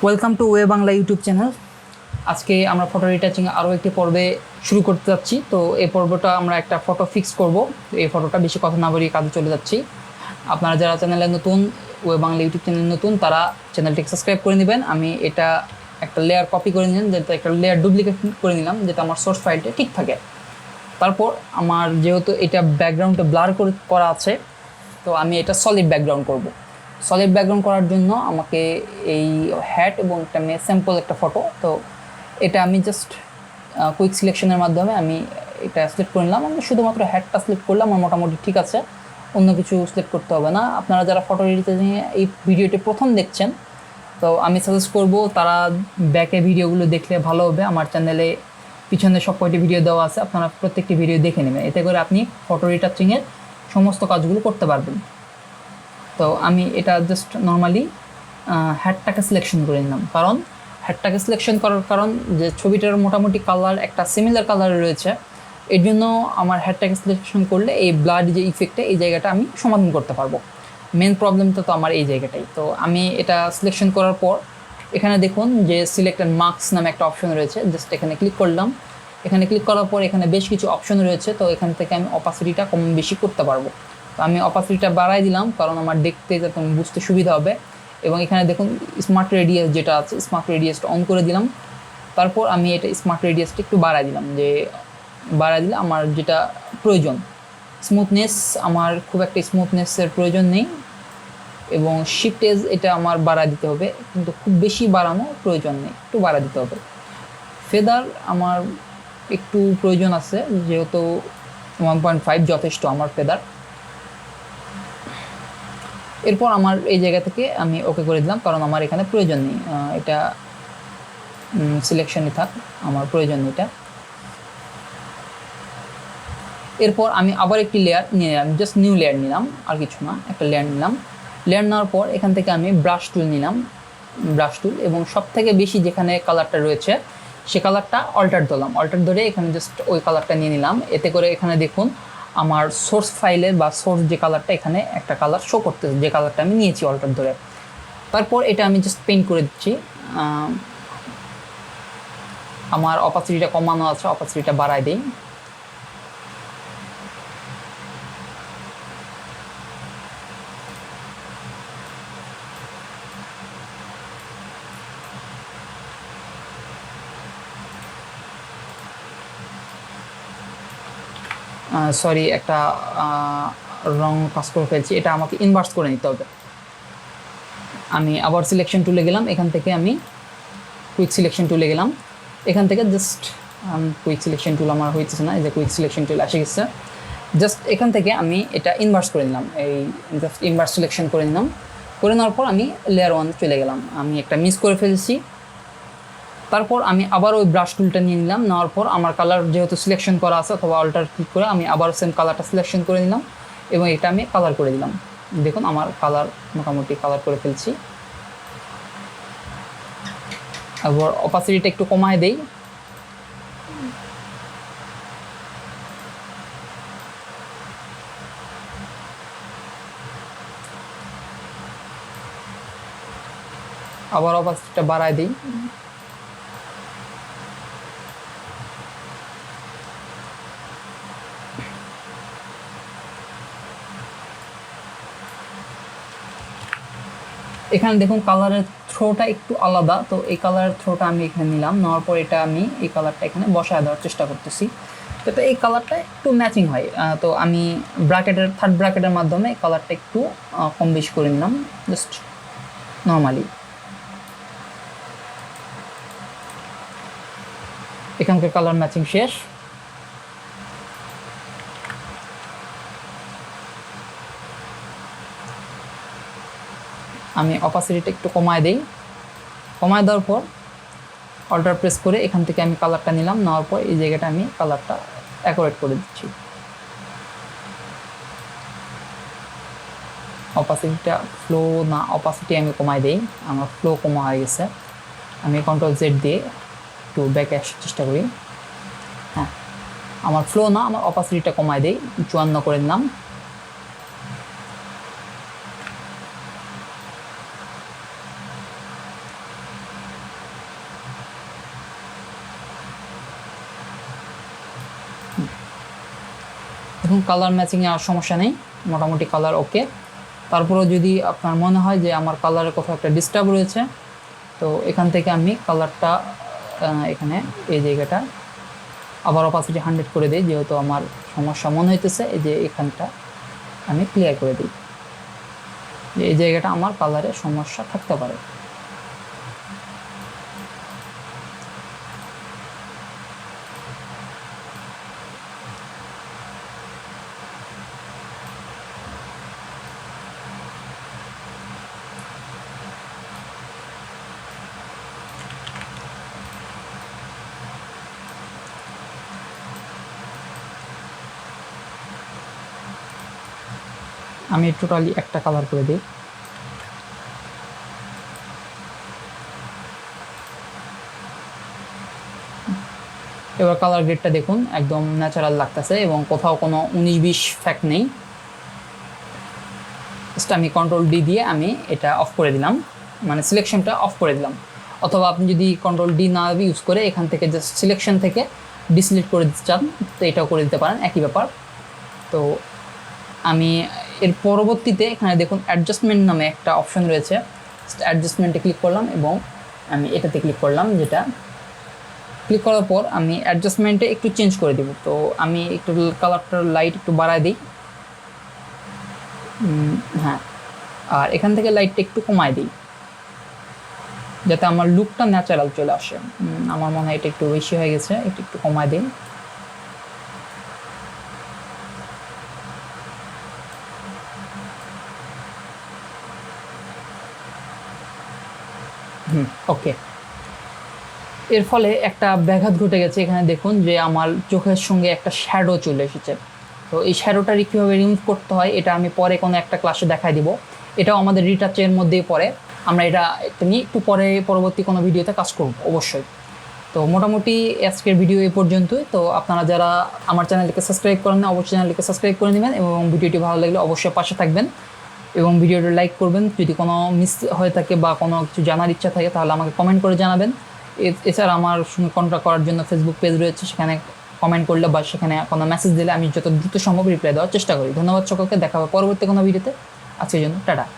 Welcome to WayBangla YouTube channel. আজকে আমরা photo retouching আরও একটি পর্বে শুরু করতে যাচ্ছি। তো এই পর্বটা আমরা একটা ফটো ফিক্স করব। এই ফটোটা বেশি কথা না বলিয়ে কাজে চলে যাচ্ছি। আপনারা যারা চ্যানেলে নতুন, WayBangla ইউটিউব চ্যানেল নতুন, তারা চ্যানেলটিকে সাবস্ক্রাইব করে নেবেন। আমি এটা একটা লেয়ার কপি করে নিলাম, যেটা একটা লেয়ার ডুপ্লিকেট করে নিলাম, যেটা আমার সোর্স ফাইলটা ঠিক থাকে। তারপর আমার যেহেতু এটা ব্যাকগ্রাউন্ডে ব্লার করা আছে, তো আমি এটা সলিড ব্যাকগ্রাউন্ড করব। সলিড ব্যাকগ্রাউন্ড করার জন্য আমাকে এই হ্যাট এবং একটা স্যাম্পল একটা ফটো, তো এটা আমি জাস্ট কুইক সিলেকশনের মাধ্যমে আমি এটা সিলেক্ট করে নিলাম। আমি শুধুমাত্র হ্যাটটা সিলেক্ট করলাম, আমার মোটামুটি ঠিক আছে, অন্য কিছু সিলেক্ট করতে হবে না। আপনারা যারা ফটো এডিটিংয়ে এই ভিডিওটি প্রথম দেখছেন, তো আমি সাজেস্ট করব তারা ব্যাকে ভিডিওগুলো দেখলে ভালো হবে। আমার চ্যানেলে পিছনে সব কয়টি ভিডিও দেওয়া আছে, আপনারা প্রত্যেকটি ভিডিও দেখে নেবেন, এতে করে আপনি ফটো রিটাচিংয়ের সমস্ত কাজগুলো করতে পারবেন। তো আমি এটা জাস্ট নর্মালি হ্যাটটাকে সিলেকশন করে নিলাম, কারণ হ্যাটটাকে সিলেকশন করার কারণ যে ছবিটার মোটামুটি কালার একটা সিমিলার কালার রয়েছে, এর জন্য আমার হ্যাটটাকে সিলেকশন করলে এই ব্লাড যে ইফেক্টটা, এই জায়গাটা আমি সমাধান করতে পারবো। মেন প্রবলেমটা তো আমার এই জায়গাটাই। তো আমি এটা সিলেকশন করার পর এখানে দেখুন যে সিলেক্টেড মার্কস নামে একটা অপশন রয়েছে, জাস্ট এখানে ক্লিক করলাম। এখানে ক্লিক করার পর এখানে বেশ কিছু অপশন রয়েছে, তো এখান থেকে আমি অপাসিটিটা কম বেশি করতে পারবো। তো আমি অপাসিটিটা বাড়াই দিলাম, কারণ আমার দেখতে যাতে বুঝতে সুবিধা হবে। এবং এখানে দেখুন স্মার্ট রেডিয়াস যেটা আছে, স্মার্ট রেডিয়াসটা অন করে দিলাম। তারপর আমি এটা স্মার্ট রেডিয়াসটা একটু বাড়াই দিলাম, যে বাড়াই দিলে আমার যেটা প্রয়োজন। স্মুথনেস, আমার খুব একটা স্মুথনেসের প্রয়োজন নেই, এবং শিফট এজ এটা আমার বাড়াই দিতে হবে, কিন্তু খুব বেশি বাড়ানো প্রয়োজন নেই, একটু বাড়াই দিতে হবে। ফেদার আমার একটু প্রয়োজন আছে, যেহেতু 1.5 যথেষ্ট আমার ফেদার। এরপর আমার এই জায়গা থেকে আমি ওকে করে দিলাম, কারণ আমার এখানে প্রয়োজন নেই, এটা সিলেকশনই থাক, আমার প্রয়োজন নেই এটা। এরপর আমি আবার একটি লেয়ার নিয়ে নিলাম, জাস্ট নিউ লেয়ার নিলাম, আর কিছু না, একটা লেয়ার নিলাম। লেয়ার নেওয়ার পর এখান থেকে আমি ব্রাশ টুল নিলাম, ব্রাশ টুল, এবং সব থেকে বেশি যেখানে কালারটা রয়েছে সে কালারটা অল্টার ধরলাম, অল্টার ধরে এখানে জাস্ট ওই কালারটা নিয়ে নিলাম। এতে করে এখানে দেখুন আমার সোর্স ফাইলে বা সোর্স যে কালারটা, এখানে একটা কালার শো করতেছে, যে কালারটা আমি নিয়েছি অল্টার ধরে। তারপর এটা আমি জাস্ট পেইন্ট করে দিচ্ছি। আমার অপাসিটিটা কমানো আছে, অপাসিটিটা বাড়াই দিই। সরি, একটা রং কাজ করে ফেলছি, এটা আমাকে ইনভার্স করে নিতে হবে। আমি আবার সিলেকশন টুলে গেলাম, এখান থেকে আমি কুইক সিলেকশন টুলে গেলাম, এখান থেকে জাস্ট কুইক সিলেকশন টুল আমার হইতেছে না, এই যে কুইক সিলেকশন টুল এসে গেছে। জাস্ট এখান থেকে আমি এটা ইনভার্স করে নিলাম, এই জাস্ট ইনভার্স সিলেকশন করে নিলাম। করে নেওয়ার পর আমি লেয়ার 1 চলে গেলাম, আমি একটা মিস করে ফেলেছি। তারপর আমি আবার ওই ব্রাশ টুলটা নিয়ে নিলাম, নেওয়ার পর আমার কালার যেহেতু সিলেকশন করা আছে, অথবা অল্টার ক্লিক করে আমি আবার সেম কালারটা সিলেকশন করে নিলাম, এবং এটা আমি কালার করে দিলাম। দেখুন আমার কালার মোটামুটি কালার করে ফেলছি। আবার অপাসিটিটা একটু কমায় দেই। আবার অপাসিটিটা বাড়ায় দিই। এখানে দেখুন কালারের থ্রোটা একটু আলাদা, তো এই কালারের থ্রোটা আমি এখানে নিলাম, নেওয়ার পর এটা আমি এই কালারটা এখানে বসায় দেওয়ার চেষ্টা করতেছি, তো এই কালারটা একটু ম্যাচিং হয়। তো আমি ব্র্যাকেটের থার্ড ব্র্যাকেটের মাধ্যমে এই কালারটা একটু কম বেশি করে নিলাম, জাস্ট নর্মালি। এখানকার কালার ম্যাচিং শেষ। আমি অপাসিটিটা একটু কমায় দিই। কমায় দেওয়ার পর অল্টার প্রেস করে এখান থেকে আমি কালারটা নিলাম, নেওয়ার পর এই জায়গাটা আমি কালারটা অ্যাকুরেট করে দিচ্ছি। অপাসিটিটা ফ্লো না, অপাসিটি আমি কমায় দিই, আমার ফ্লো কমা হয়ে গেছে। আমি কন্ট্রোল জেড দিয়ে একটু ব্যাকে আসার চেষ্টা করি। হ্যাঁ, আমার ফ্লো না, আমার অপাসিটিটা কমায় দিই, 54 করে দিলাম। এখন কালার ম্যাচিংয়ে আর সমস্যা নেই, মোটামুটি কালার ওকে। তারপরেও যদি আপনার মনে হয় যে আমার কালারের কোথাও একটা ডিস্টার্ব রয়েছে, তো এখান থেকে আমি কালারটা এখানে এই জায়গাটা আবার অপাসিটি 100 করে দিই, যেহেতু আমার সমস্যা মনে হইতেছে। এই যে এখানটা আমি ক্লিয়ার করে দিই, যে এই জায়গাটা আমার কালারের সমস্যা থাকতে পারে। আমি টোটালি একটা কালার করে দিই। এবার কালার গ্রেডটা দেখুন, একদম ন্যাচারাল লাগতেছে এবং কোথাও কোনো 19-20 ফ্যাক্ট নেই। জাস্ট আমি কন্ট্রোল ডি দিয়ে আমি এটা অফ করে দিলাম, মানে সিলেকশনটা অফ করে দিলাম। অথবা আপনি যদি কন্ট্রোল ডি না ইউজ করে এখান থেকে জাস্ট সিলেকশন থেকে ডিসলিট করে দিতে চান, তো এটাও করে দিতে পারেন, একই ব্যাপার। তো আমি এর পরবর্তীতে এখানে দেখুন অ্যাডজাস্টমেন্ট নামে একটা অপশন রয়েছে, অ্যাডজাস্টমেন্টে ক্লিক করলাম এবং আমি এটাতে ক্লিক করলাম। যেটা ক্লিক করার পর আমি অ্যাডজাস্টমেন্টে একটু চেঞ্জ করে দেব। তো আমি একটু কালারটার লাইট একটু বাড়ায় দিই, হ্যাঁ, আর এখান থেকে লাইটটা একটু কমায় দিই, যাতে আমার লুকটা ন্যাচারাল চলে আসে। আমার মনে হয় এটা একটু বেশি হয়ে গেছে, এটা একটু কমায় দিই। ওকে। এর ফলে একটা ব্যাঘাত ঘটে গেছে, এখানে দেখুন যে আমার চোখের সঙ্গে একটা শ্যাডো চলে এসেছে। তো এই শ্যাডোটা কীভাবে রিমুভ করতে হয় এটা আমি পরে কোনো একটা ক্লাসে দেখাই দিব। এটাও আমাদের রিটাচের মধ্যেই পড়ে, আমরা এটা নিয়ে একটু পরে পরবর্তী কোনো ভিডিওতে কাজ করব অবশ্যই। তো মোটামুটি আজকের ভিডিও এই পর্যন্তই। তো আপনারা যারা আমার চ্যানেলটিকে সাবস্ক্রাইব করেন না, অবশ্যই চ্যানেলটিকে সাবস্ক্রাইব করে নেবেন এবং ভিডিওটি ভালো লাগলে অবশ্যই পাশে থাকবেন এবং ভিডিওটি লাইক করবেন। যদি কোনো মিস হয়ে থাকে বা কোনো কিছু জানার ইচ্ছা থাকে তাহলে আমাকে কমেন্ট করে জানাবেন। এছাড়া আমার সঙ্গে কন্ট্যাক্ট করার জন্য ফেসবুক পেজ রয়েছে, সেখানে কমেন্ট করলে বা সেখানে কোনো মেসেজ দিলে আমি যত দ্রুত সম্ভব রিপ্লাই দেওয়ার চেষ্টা করি। ধন্যবাদ সকলকে, দেখা হবে পরবর্তী কোনো ভিডিওতে। আজকের জন্য টাটা।